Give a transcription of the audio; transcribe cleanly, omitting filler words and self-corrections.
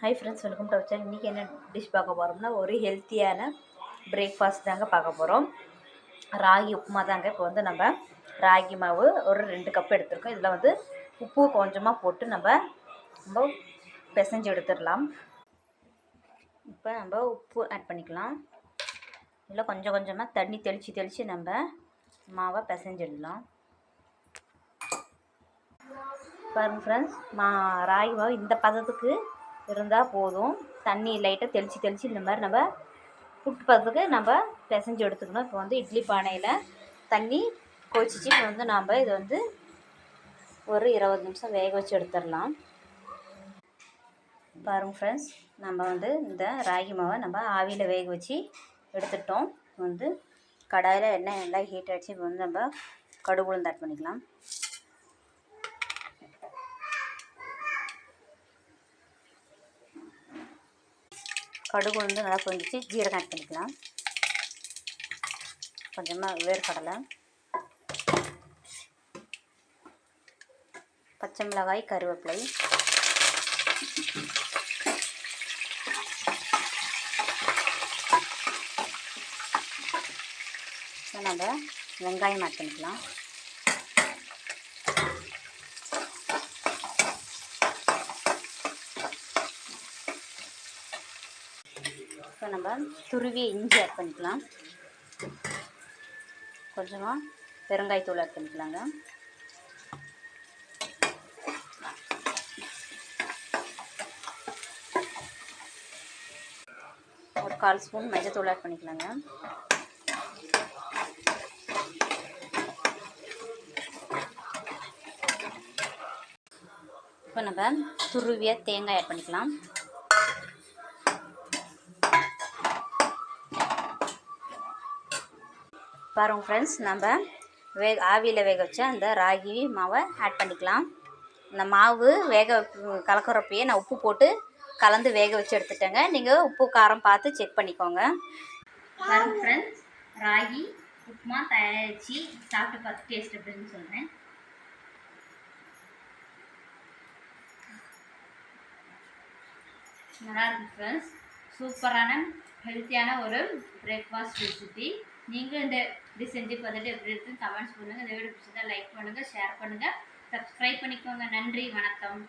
Hi friends, welcome to our channel. இன்றைக்கி என்ன dish பார்க்க போகிறோம்னா, ஒரு ஹெல்த்தியான பிரேக்ஃபாஸ்ட் தாங்க பார்க்க போகிறோம். ராகி உப்புமா தாங்க. இப்போ வந்து நம்ம ராகி மாவு ஒரு 2 கப் எடுத்துருக்கோம். இதில் வந்து உப்பு கொஞ்சமாக போட்டு நம்ம பிசைஞ்சு எடுத்துடலாம். இப்போ நம்ம உப்பு ஆட் பண்ணிக்கலாம். இதில் கொஞ்சம் கொஞ்சமாக தண்ணி தெளித்து நம்ம மாவை பிசைஞ்சிடலாம். பாருங்கள் ஃப்ரெண்ட்ஸ், ராகி மாவு இந்த பதத்துக்கு இருந்தால் போதும். தண்ணி லைட்டாக தெளித்து இந்த மாதிரி நம்ம புட்டு பதத்துக்கு நம்ம பிசைஞ்சு எடுத்துக்கணும். இப்போ வந்து இட்லி பானையில் தண்ணி கொதிச்சிச்சு. இப்போ வந்து நம்ம இது வந்து ஒரு 20 நிமிஷம் வேக வச்சு எடுத்துடலாம். பாருங்கள் ஃப்ரெண்ட்ஸ், நம்ம வந்து இந்த ராகி மாவை நம்ம ஆவியில் வேக வச்சு எடுத்துட்டோம். வந்து கடாயில் எண்ணெய் நல்லா ஹீட் ஆகிடுச்சு. இப்போ வந்து நம்ம கடுகு உளுந்து ஆட் பண்ணிக்கலாம். கடுகு உளுந்து நல்லா பொரிஞ்சிச்சு. ஜீரகம் ஆட் பண்ணிக்கலாம். கொஞ்சமாக வேர்க்கடலை, பச்சை மிளகாய், கருவேப்பிலை, நம்ம வெங்காயம் ஆட் பண்ணிக்கலாம். இப்போ நம்ம துருவி இஞ்சி ஆட் பண்ணிக்கலாம். கொஞ்சமாக பெருங்காயத்தூள் ஆட் பண்ணிக்கலாங்க. ஒரு 1/4 ஸ்பூன் மஞ்சத்தூள் ஆட் பண்ணிக்கலாங்க. இப்போ நம்ம துருவிய தேங்காய் ஆட் பண்ணிக்கலாம். பாருங்கள் ஃப்ரெண்ட்ஸ், நம்ம ஆவியில் வேக வச்ச அந்த ராகி மாவை ஆட் பண்ணிக்கலாம். இந்த மாவு கலக்கிறப்பயே நான் உப்பு போட்டு கலந்து வேக வச்சு எடுத்துட்டேங்க. நீங்கள் உப்பு காரம் பார்த்து செக் பண்ணிக்கோங்க. பாருங்கள் ஃப்ரெண்ட்ஸ், ராகி உப்புமா தயாரிச்சு சாப்பிட்டு பார்த்து டேஸ்ட் எப்படின்னு சொல்கிறேன். நல்லா இருக்கு ஃப்ரெண்ட்ஸ். சூப்பரான ஹெல்த்தியான ஒரு பிரேக்ஃபாஸ்ட் ரெசிபி. நீங்களும் இந்த டிஷ் செஞ்சு பார்த்துட்டு எப்படி இருக்குன்னு கமெண்ட்ஸ் பண்ணுங்கள். இந்த வீடியோ பிடிச்சதா லைக் பண்ணுங்கள், ஷேர் பண்ணுங்கள், சப்ஸ்கிரைப் பண்ணிக்கோங்க. நன்றி, வணக்கம்.